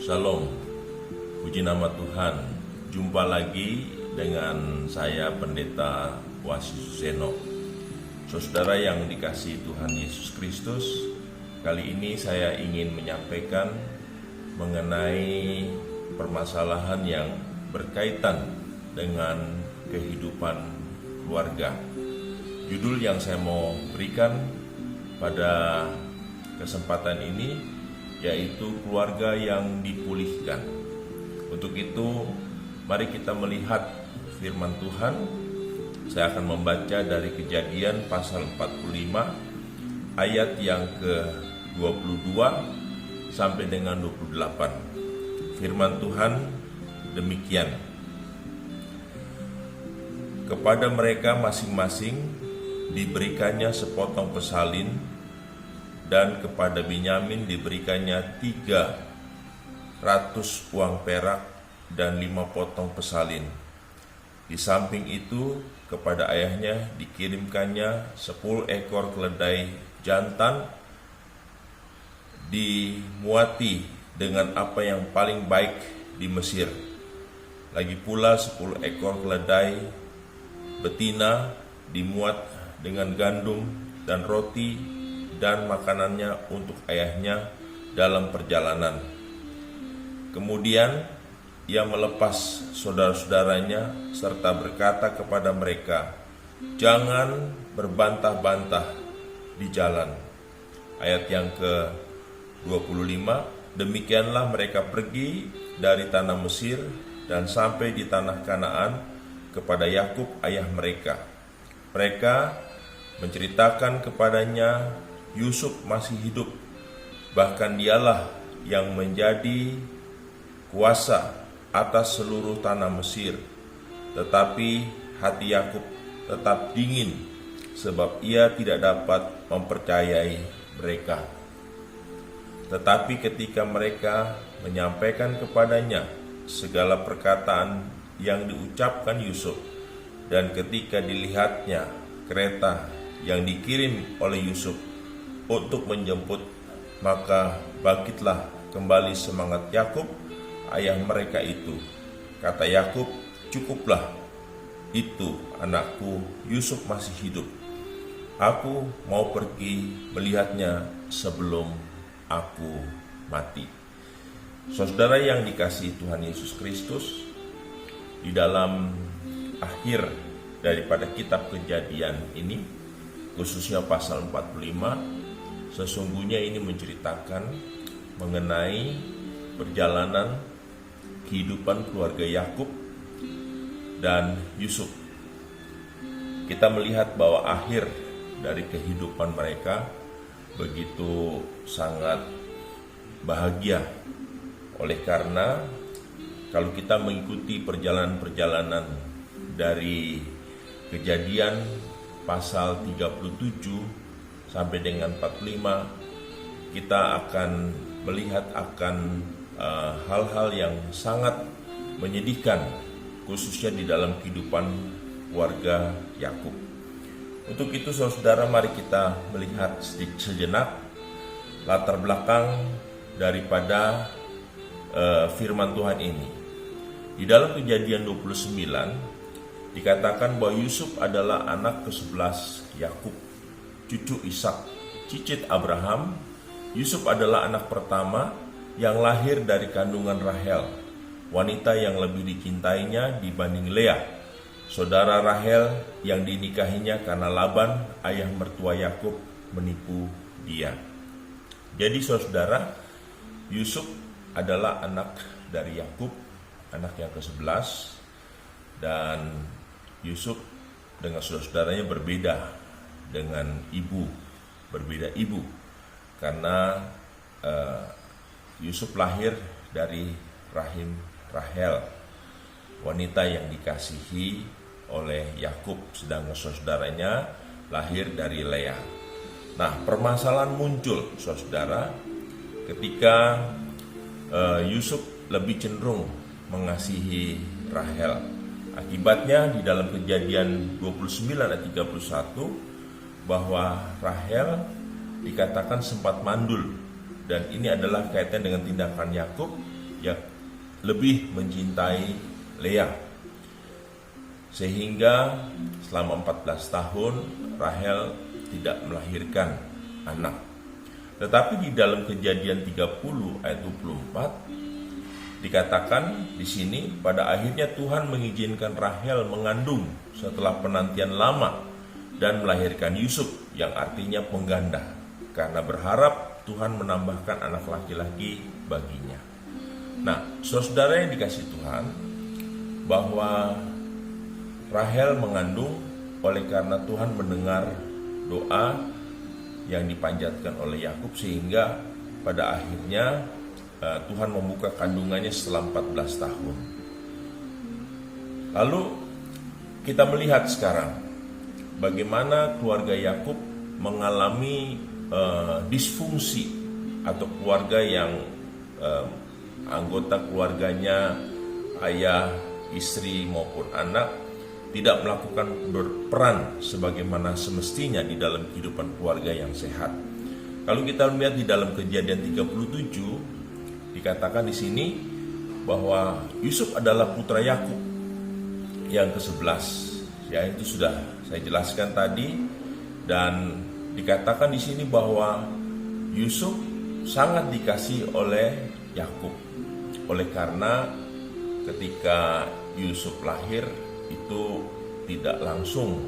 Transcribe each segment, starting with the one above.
Shalom, puji nama Tuhan. Jumpa lagi dengan saya Pendeta Wasi Suseno. Saudara yang dikasihi Tuhan Yesus Kristus, kali ini saya ingin menyampaikan mengenai permasalahan yang berkaitan dengan kehidupan keluarga. Judul yang saya mau berikan pada kesempatan ini yaitu keluarga yang dipulihkan. Untuk itu, mari kita melihat firman Tuhan. Saya akan membaca dari Kejadian pasal 45 ayat yang ke-22 sampai dengan 28. Firman Tuhan demikian. Kepada mereka masing-masing diberikannya sepotong pesalin, dan kepada Binyamin diberikannya 300 uang perak dan 5 potong pesalin. Di samping itu kepada ayahnya dikirimkannya 10 ekor keledai jantan dimuati dengan apa yang paling baik di Mesir. Lagi pula 10 ekor keledai betina dimuat dengan gandum dan roti dan makanannya untuk ayahnya dalam perjalanan. Kemudian ia melepas saudara-saudaranya serta berkata kepada mereka, "Jangan berbantah-bantah di jalan." Ayat yang ke-25, demikianlah mereka pergi dari tanah Mesir dan sampai di tanah Kanaan kepada Yakub ayah mereka. Mereka menceritakan kepadanya Yusuf masih hidup, bahkan dialah yang menjadi kuasa atas seluruh tanah Mesir. Tetapi hati Yakub tetap dingin, sebab ia tidak dapat mempercayai mereka. Tetapi ketika mereka menyampaikan kepadanya segala perkataan yang diucapkan Yusuf, dan ketika dilihatnya kereta yang dikirim oleh Yusuf untuk menjemput, maka bangkitlah kembali semangat Yakub ayah mereka itu. Kata Yakub, "Cukuplah, itu anakku Yusuf masih hidup. Aku mau pergi melihatnya sebelum aku mati." Saudara yang dikasihi Tuhan Yesus Kristus, di dalam akhir daripada kitab Kejadian ini, khususnya pasal 45, sesungguhnya ini menceritakan mengenai perjalanan kehidupan keluarga Yakub dan Yusuf. Kita melihat bahwa akhir dari kehidupan mereka begitu sangat bahagia. Oleh karena kalau kita mengikuti perjalanan-perjalanan dari Kejadian pasal 37 sampai dengan 45, kita akan melihat akan hal-hal yang sangat menyedihkan, khususnya di dalam kehidupan keluarga Yakub. Untuk itu saudara, mari kita melihat sejenak latar belakang daripada firman Tuhan ini. Di dalam Kejadian 29 dikatakan bahwa Yusuf adalah anak ke-11 Yakub, cucu Ishak, cicit Abraham. Yusuf adalah anak pertama yang lahir dari kandungan Rahel, wanita yang lebih dicintainya dibanding Leah, saudara Rahel yang dinikahinya karena Laban, ayah mertua Yakub, menipu dia. Jadi saudara, Yusuf adalah anak dari Yakub, anak yang ke-11, dan Yusuf dengan saudara-saudaranya berbeda dengan berbeda ibu, karena Yusuf lahir dari rahim Rahel, wanita yang dikasihi oleh Yakub, sedangkan saudaranya lahir dari Leah. Nah, permasalahan muncul saudara ketika Yusuf lebih cenderung mengasihi Rahel. Akibatnya di dalam Kejadian 29 ayat 31 bahwa Rahel dikatakan sempat mandul, dan ini adalah kaitan dengan tindakan Yakub yang lebih mencintai Lea. Sehingga selama 14 tahun Rahel tidak melahirkan anak. Tetapi di dalam Kejadian 30 ayat 24 dikatakan di sini, pada akhirnya Tuhan mengizinkan Rahel mengandung setelah penantian lama dan melahirkan Yusuf, yang artinya pengganda, karena berharap Tuhan menambahkan anak laki-laki baginya. Nah, saudara yang dikasih Tuhan, bahwa Rahel mengandung oleh karena Tuhan mendengar doa yang dipanjatkan oleh Yakub, sehingga pada akhirnya Tuhan membuka kandungannya setelah 14 tahun. Lalu kita melihat sekarang bagaimana keluarga Yakub mengalami disfungsi, atau keluarga yang anggota keluarganya, ayah, istri maupun anak, tidak melakukan berperan sebagaimana semestinya di dalam kehidupan keluarga yang sehat. Kalau kita melihat di dalam Kejadian 37, dikatakan di sini bahwa Yusuf adalah putra Yakub yang ke-11. Ya, itu sudah saya jelaskan tadi, dan dikatakan di sini bahwa Yusuf sangat dikasihi oleh Yakub. Oleh karena ketika Yusuf lahir itu tidak langsung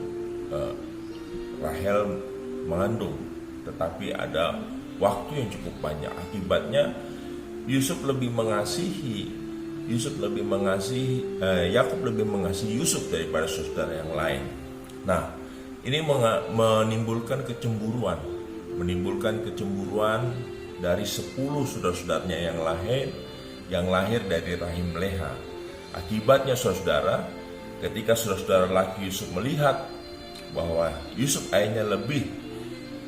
Rahel mengandung, tetapi ada waktu yang cukup banyak. Akibatnya Yakub lebih mengasihi Yusuf daripada saudara yang lain. Nah, ini menimbulkan kecemburuan dari 10 saudara-saudaranya yang lahir dari rahim Leha. Akibatnya saudara, ketika saudara-saudara laki Yusuf melihat bahwa Yusuf ayahnya lebih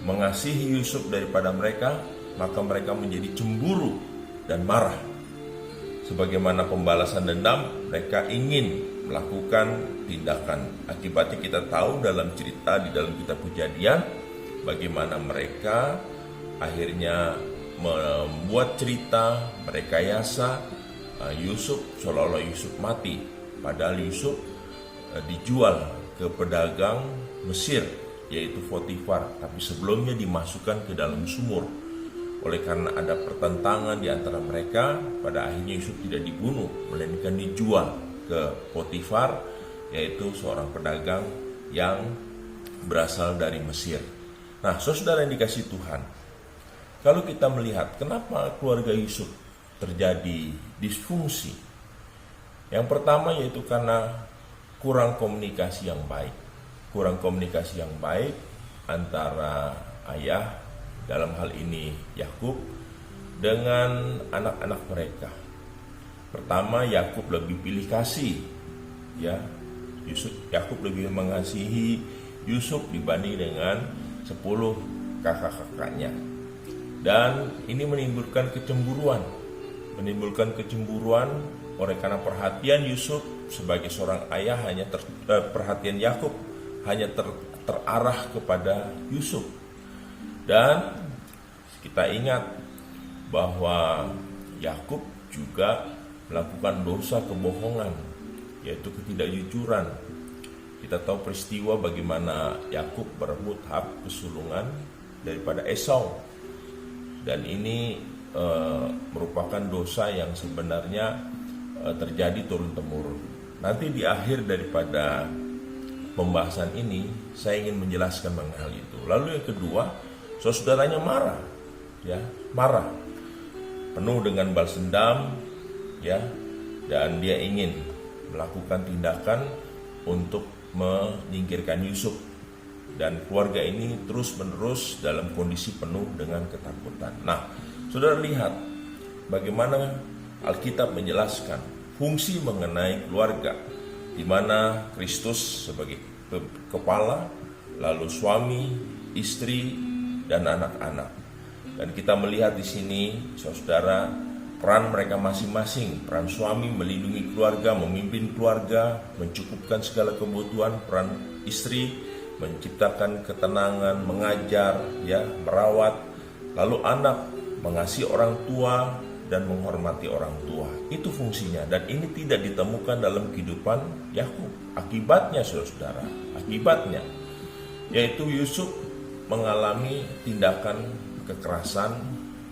mengasihi Yusuf daripada mereka, maka mereka menjadi cemburu dan marah. Sebagaimana pembalasan dendam, mereka ingin melakukan tindakan. Akibatnya kita tahu dalam cerita di dalam kitab Kejadian, bagaimana mereka akhirnya membuat cerita, merekayasa Yusuf seolah-olah Yusuf mati, padahal Yusuf dijual ke pedagang Mesir, yaitu Potifar, tapi sebelumnya dimasukkan ke dalam sumur. Oleh karena ada pertentangan di antara mereka, pada akhirnya Yusuf tidak dibunuh, melainkan dijual ke Potifar, yaitu seorang pedagang yang berasal dari Mesir. Nah, saudara yang dikasihi Tuhan, kalau kita melihat kenapa keluarga Yusuf terjadi disfungsi, yang pertama yaitu karena kurang komunikasi yang baik antara ayah, dalam hal ini Yakub, dengan anak-anak mereka. Pertama, Yakub lebih pilih kasih, ya. Yakub lebih mengasihi Yusuf dibanding dengan 10 kakak-kakaknya. Dan ini menimbulkan kecemburuan oleh karena perhatian Yusuf sebagai seorang ayah perhatian Yakub hanya terarah kepada Yusuf. Dan kita ingat bahwa Yakub juga melakukan dosa kebohongan, yaitu ketidakjujuran. Kita tahu peristiwa bagaimana Yakub berebut hak kesulungan daripada Esau, dan ini merupakan dosa yang sebenarnya terjadi turun-temurun. Nanti di akhir daripada pembahasan ini saya ingin menjelaskan mengenai hal itu. Lalu yang kedua, saudaranya marah, penuh dengan balas dendam, dan dia ingin melakukan tindakan untuk menyingkirkan Yusuf, dan keluarga ini terus-menerus dalam kondisi penuh dengan ketakutan. Nah, saudara lihat bagaimana Alkitab menjelaskan fungsi mengenai keluarga, di mana Kristus sebagai kepala, lalu suami, istri, dan anak-anak. Dan kita melihat di sini, saudara, peran mereka masing-masing. Peran suami melindungi keluarga, memimpin keluarga, mencukupkan segala kebutuhan. Peran istri menciptakan ketenangan, mengajar, merawat. Lalu anak mengasihi orang tua dan menghormati orang tua. Itu fungsinya, dan ini tidak ditemukan dalam kehidupan Yakub. Akibatnya saudara-saudara, akibatnya yaitu Yusuf mengalami tindakan kekerasan,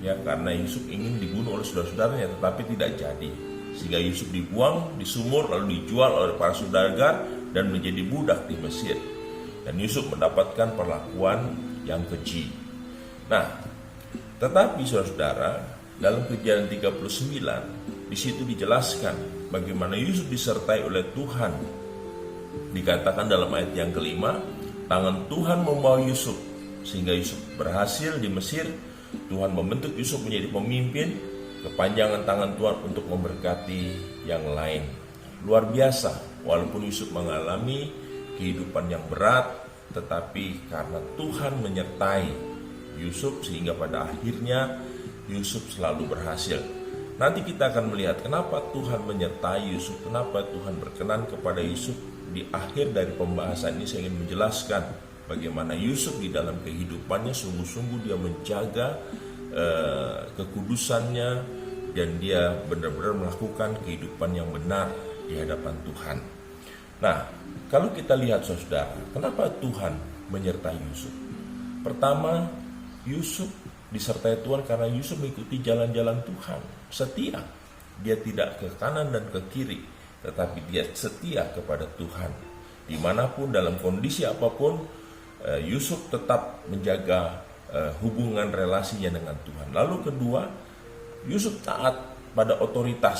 ya, karena Yusuf ingin dibunuh oleh saudara-saudaranya, tetapi tidak jadi, sehingga Yusuf dibuang di sumur lalu dijual oleh para saudagar dan menjadi budak di Mesir. Dan Yusuf mendapatkan perlakuan yang keji. Nah, tetapi saudara-saudara, dalam Kejadian 39 di situ dijelaskan bagaimana Yusuf disertai oleh Tuhan. Dikatakan dalam ayat yang kelima, tangan Tuhan membawa Yusuf sehingga Yusuf berhasil di Mesir. Tuhan membentuk Yusuf menjadi pemimpin, kepanjangan tangan Tuhan untuk memberkati yang lain. Luar biasa, walaupun Yusuf mengalami kehidupan yang berat, tetapi karena Tuhan menyertai Yusuf sehingga pada akhirnya Yusuf selalu berhasil. Nanti kita akan melihat kenapa Tuhan menyertai Yusuf, kenapa Tuhan berkenan kepada Yusuf. Di akhir dari pembahasan ini saya ingin menjelaskan bagaimana Yusuf di dalam kehidupannya sungguh-sungguh dia menjaga kekudusannya, dan dia benar-benar melakukan kehidupan yang benar di hadapan Tuhan. Nah, kalau kita lihat saudara, kenapa Tuhan menyertai Yusuf? Pertama, Yusuf disertai Tuhan karena Yusuf mengikuti jalan-jalan Tuhan, setia. Dia tidak ke kanan dan ke kiri, tetapi dia setia kepada Tuhan. Dimanapun, dalam kondisi apapun, Yusuf tetap menjaga hubungan relasinya dengan Tuhan. Lalu kedua, Yusuf taat pada otoritas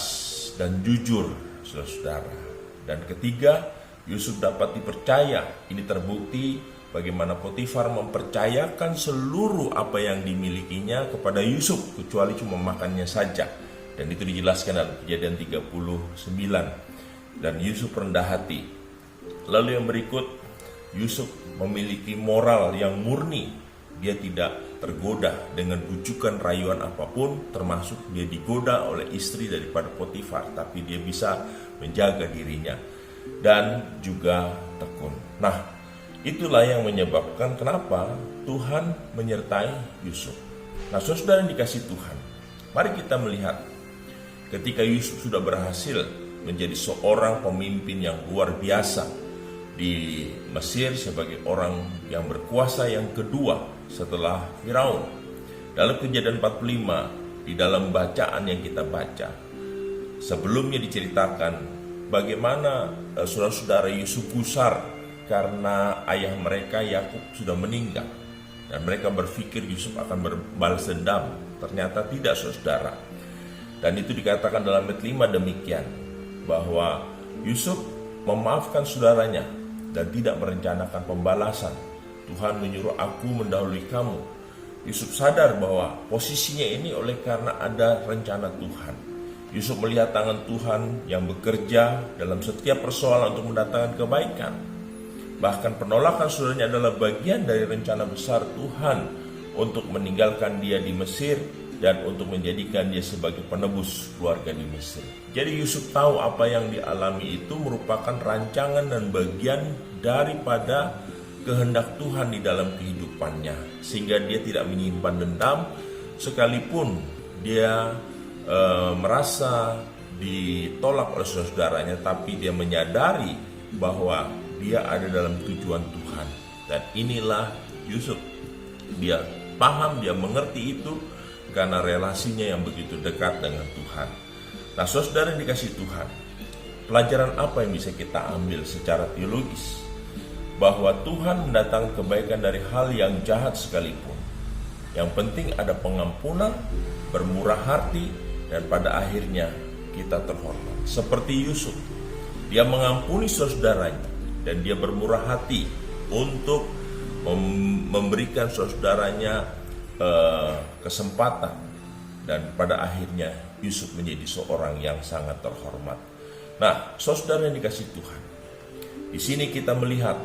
dan jujur, saudara-saudara. Dan ketiga, Yusuf dapat dipercaya. Ini terbukti bagaimana Potifar mempercayakan seluruh apa yang dimilikinya kepada Yusuf, kecuali cuma makannya saja. Dan itu dijelaskan dalam Kejadian 39. Dan Yusuf rendah hati. Lalu yang berikut, Yusuf memiliki moral yang murni. Dia tidak tergoda dengan bujukan rayuan apapun, termasuk dia digoda oleh istri daripada Potifar, tapi dia bisa menjaga dirinya dan juga tekun. Nah, itulah yang menyebabkan kenapa Tuhan menyertai Yusuf. Nah, saudara yang dikasih Tuhan, mari kita melihat ketika Yusuf sudah berhasil menjadi seorang pemimpin yang luar biasa di Mesir sebagai orang yang berkuasa yang kedua setelah Firaun. Dalam Kejadian 45, di dalam bacaan yang kita baca, sebelumnya diceritakan bagaimana saudara-saudara Yusuf gusar karena ayah mereka Yakub sudah meninggal, dan mereka berpikir Yusuf akan berbalas dendam. Ternyata tidak, saudara. Dan itu dikatakan dalam ayat 5 demikian, bahwa Yusuf memaafkan saudaranya dan tidak merencanakan pembalasan. Tuhan menyuruh aku mendahului kamu. Yusuf sadar bahwa posisinya ini oleh karena ada rencana Tuhan. Yusuf melihat tangan Tuhan yang bekerja dalam setiap persoalan untuk mendatangkan kebaikan. Bahkan penolakan saudaranya adalah bagian dari rencana besar Tuhan untuk meninggalkan dia di Mesir dan untuk menjadikan dia sebagai penebus keluarga di Mesir. Jadi Yusuf tahu apa yang dialami itu merupakan rancangan dan bagian daripada kehendak Tuhan di dalam kehidupannya, sehingga dia tidak menyimpan dendam sekalipun dia merasa ditolak oleh saudaranya, tapi dia menyadari bahwa dia ada dalam tujuan Tuhan. Dan inilah Yusuf, dia paham, dia mengerti itu karena relasinya yang begitu dekat dengan Tuhan. Nah, saudara yang dikasih Tuhan, pelajaran apa yang bisa kita ambil secara teologis? Bahwa Tuhan mendatangkan kebaikan dari hal yang jahat sekalipun. Yang penting ada pengampunan, bermurah hati, dan pada akhirnya kita terhormat. Seperti Yusuf, dia mengampuni saudaranya dan dia bermurah hati untuk memberikan saudaranya kesempatan, dan pada akhirnya Yusuf menjadi seorang yang sangat terhormat. Nah, saudara yang dikasih Tuhan, di sini kita melihat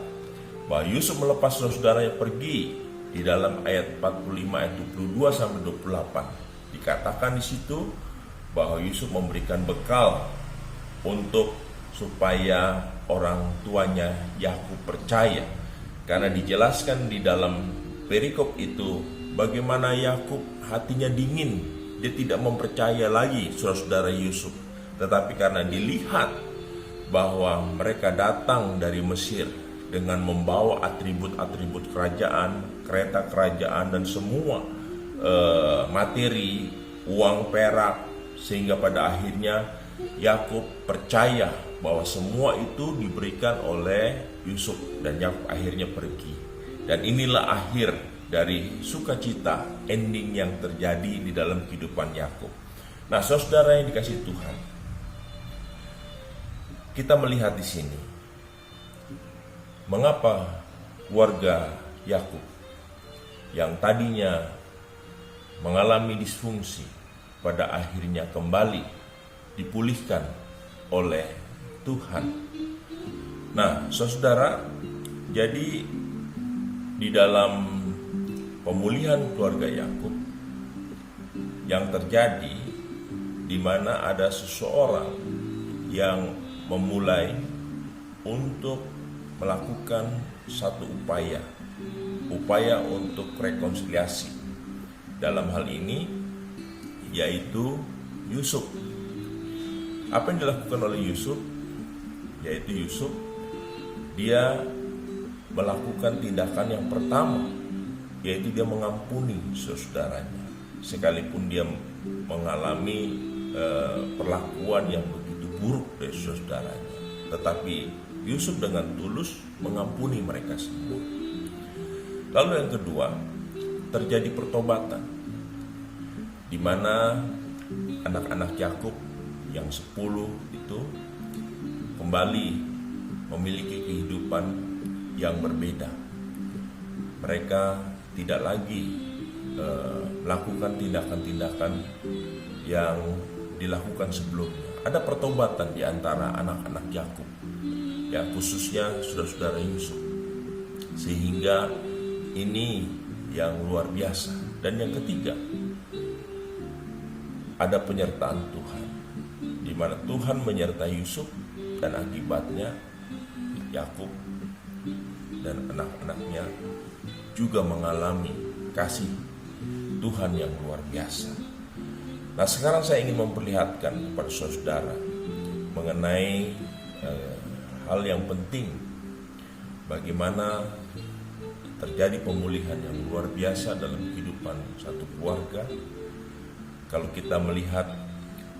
bahwa Yusuf melepas saudaranya pergi. Di dalam ayat 45 ayat 22 sampai 28 dikatakan di situ bahwa Yusuf memberikan bekal untuk supaya orang tuanya Yakub percaya, karena dijelaskan di dalam perikop itu bagaimana Yakub hatinya dingin dia tidak mempercaya lagi saudara-saudara Yusuf. Tetapi karena dilihat bahwa mereka datang dari Mesir dengan membawa atribut-atribut kerajaan, kereta kerajaan, dan semua materi, uang, perak, sehingga pada akhirnya Yakub percaya bahwa semua itu diberikan oleh Yusuf, dan Yakub akhirnya pergi. Dan inilah akhir dari sukacita, ending yang terjadi di dalam kehidupan Yakub. Nah, saudara yang dikasihi Tuhan, kita melihat di sini mengapa keluarga Yakub yang tadinya mengalami disfungsi pada akhirnya kembali dipulihkan oleh Tuhan. Nah, saudara, jadi di dalam pemulihan keluarga Yakub yang terjadi, di mana ada seseorang yang memulai untuk melakukan satu upaya untuk rekonsiliasi. Dalam hal ini yaitu Yusuf. Apa yang dilakukan oleh Yusuf? Yaitu Yusuf, dia melakukan tindakan yang pertama, yaitu dia mengampuni saudaranya. Sekalipun dia mengalami perlakuan yang begitu buruk dari saudaranya, tetapi Yusuf dengan tulus mengampuni mereka semua. Lalu yang kedua, terjadi pertobatan, di mana anak-anak Yakub yang 10 itu kembali memiliki kehidupan yang berbeda. Mereka tidak lagi melakukan tindakan-tindakan yang dilakukan sebelumnya. Ada pertobatan di antara anak-anak Yakub, ya, khususnya saudara-saudara Yusuf, sehingga ini yang luar biasa. Dan yang ketiga, ada penyertaan Tuhan, di mana Tuhan menyertai Yusuf, dan akibatnya Yakub dan anak-anaknya juga mengalami kasih Tuhan yang luar biasa. Nah, sekarang saya ingin memperlihatkan kepada saudara mengenai hal yang penting, bagaimana terjadi pemulihan yang luar biasa dalam kehidupan satu keluarga. Kalau kita melihat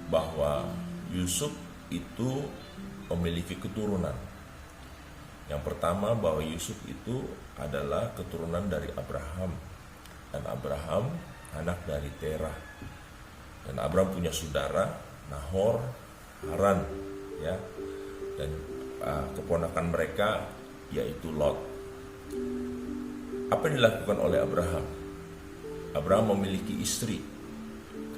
bahwa Yusuf itu memiliki keturunan. Yang pertama, bahwa Yusuf itu adalah keturunan dari Abraham, dan Abraham anak dari Terah, dan Abraham punya saudara Nahor, Haran, ya, dan keponakan mereka yaitu Lot. Apa yang dilakukan oleh Abraham? Abraham memiliki istri.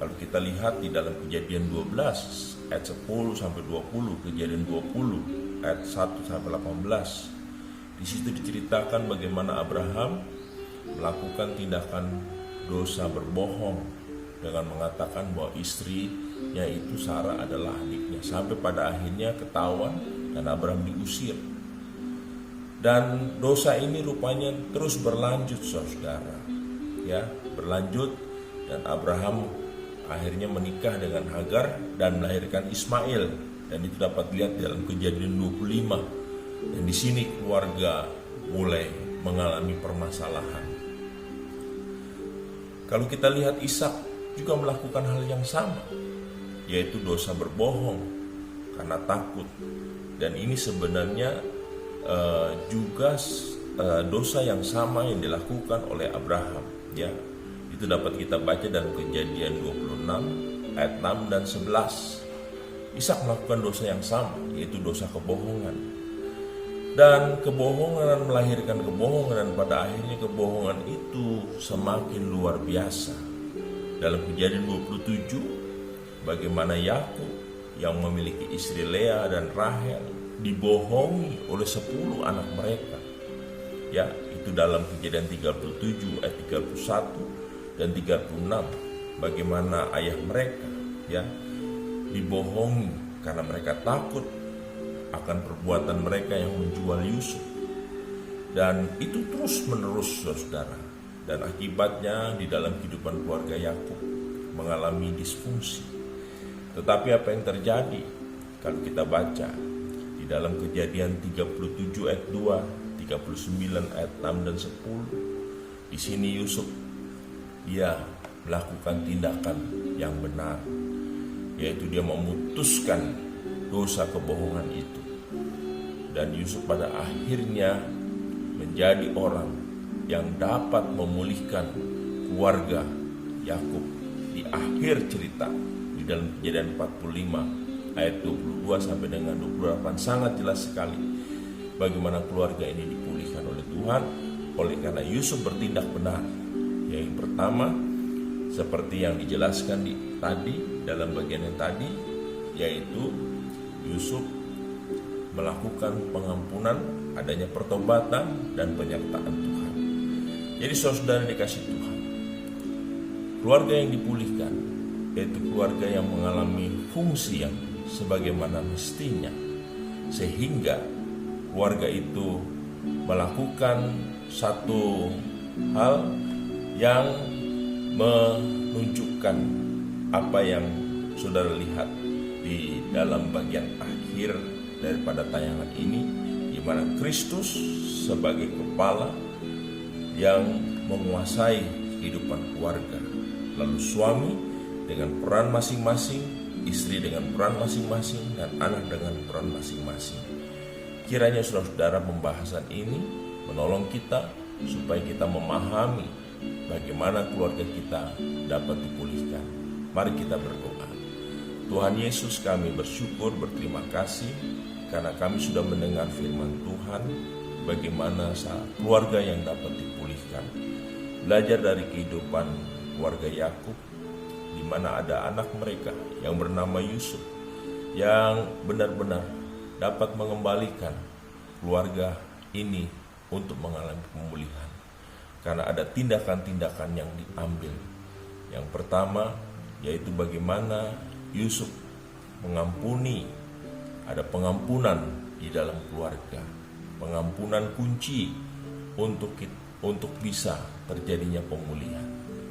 Kalau kita lihat di dalam Kejadian 12 ayat 10 sampai 20, Kejadian 20 ayat 1 sampai 18. Di situ diceritakan bagaimana Abraham melakukan tindakan dosa berbohong dengan mengatakan bahwa istrinya itu Sarah adalah adiknya, sampai pada akhirnya ketahuan dan Abraham diusir. Dan dosa ini rupanya terus berlanjut, saudara, ya, berlanjut, dan Abraham akhirnya menikah dengan Hagar dan melahirkan Ismail, dan itu dapat dilihat dalam Kejadian 25. Dan di sini keluarga mulai mengalami permasalahan. Kalau kita lihat Ishak juga melakukan hal yang sama, yaitu dosa berbohong karena takut. Dan ini sebenarnya juga dosa yang sama yang dilakukan oleh Abraham, ya. Itu dapat kita baca dalam Kejadian 26 ayat 6 dan 11. Ishak melakukan dosa yang sama, yaitu dosa kebohongan. Dan kebohongan melahirkan kebohongan, dan pada akhirnya kebohongan itu semakin luar biasa. Dalam Kejadian 27, bagaimana Yakub yang memiliki istri Lea dan Rahel dibohongi oleh 10 anak mereka. Ya, itu dalam Kejadian 37 ayat 31 dan 36. Bagaimana ayah mereka, ya, dibohongi karena mereka takut akan perbuatan mereka yang menjual Yusuf. Dan itu terus menerus, saudara. Dan akibatnya di dalam kehidupan keluarga Yakub mengalami disfungsi. Tetapi apa yang terjadi kalau kita baca di dalam Kejadian 37 ayat 2, 39 ayat 6 dan 10, di sini Yusuf dia melakukan tindakan yang benar, yaitu dia memutuskan dosa kebohongan itu. Dan Yusuf pada akhirnya menjadi orang yang dapat memulihkan keluarga Yakub. Di akhir cerita di dalam Kejadian 45 ayat 22 sampai dengan 28 sangat jelas sekali bagaimana keluarga ini dipulihkan oleh Tuhan oleh karena Yusuf bertindak benar. Yang pertama, seperti yang dijelaskan tadi dalam bagian yang tadi, yaitu Yusuf melakukan pengampunan, adanya pertobatan dan penyertaan Tuhan. Jadi saudara dikasih Tuhan, keluarga yang dipulihkan yaitu keluarga yang mengalami fungsi yang sebagaimana mestinya, sehingga keluarga itu melakukan satu hal yang menunjukkan apa yang saudara lihat di dalam bagian akhir daripada tayangan ini, di mana Kristus sebagai kepala yang menguasai kehidupan keluarga, lalu suami dengan peran masing-masing, istri dengan peran masing-masing, dan anak dengan peran masing-masing. Kiranya saudara-saudara pembahasan ini menolong kita supaya kita memahami bagaimana keluarga kita dapat dipulihkan. Mari kita berdoa. Tuhan Yesus, kami bersyukur, berterima kasih karena kami sudah mendengar firman Tuhan, bagaimana keluarga yang dapat dipulihkan. Belajar dari kehidupan keluarga Yakub, di mana ada anak mereka yang bernama Yusuf, yang benar-benar dapat mengembalikan keluarga ini untuk mengalami pemulihan. Karena ada tindakan-tindakan yang diambil. Yang pertama, yaitu bagaimana Yusuf mengampuni, ada pengampunan di dalam keluarga, pengampunan kunci untuk bisa terjadinya pemulihan.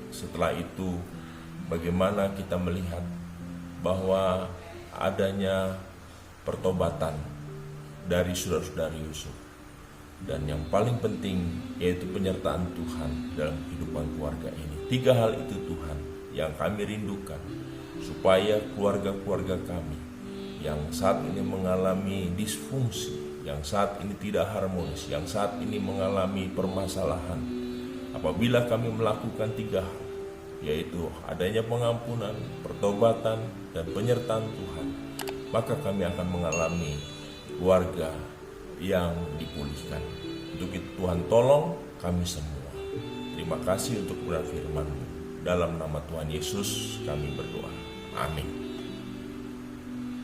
Setelah itu, bagaimana kita melihat bahwa adanya pertobatan dari saudara-saudari Yusuf, dan yang paling penting yaitu penyertaan Tuhan dalam kehidupan keluarga ini. 3 hal itu Tuhan yang kami rindukan, supaya keluarga-keluarga kami yang saat ini mengalami disfungsi, yang saat ini tidak harmonis, yang saat ini mengalami permasalahan, apabila kami melakukan 3 hal, yaitu adanya pengampunan, pertobatan, dan penyertaan Tuhan, maka kami akan mengalami keluarga yang dipulihkan. Untuk itu Tuhan tolong kami semua. Terima kasih untuk kebenaran firman-Mu. Dalam nama Tuhan Yesus kami berdoa. Amin.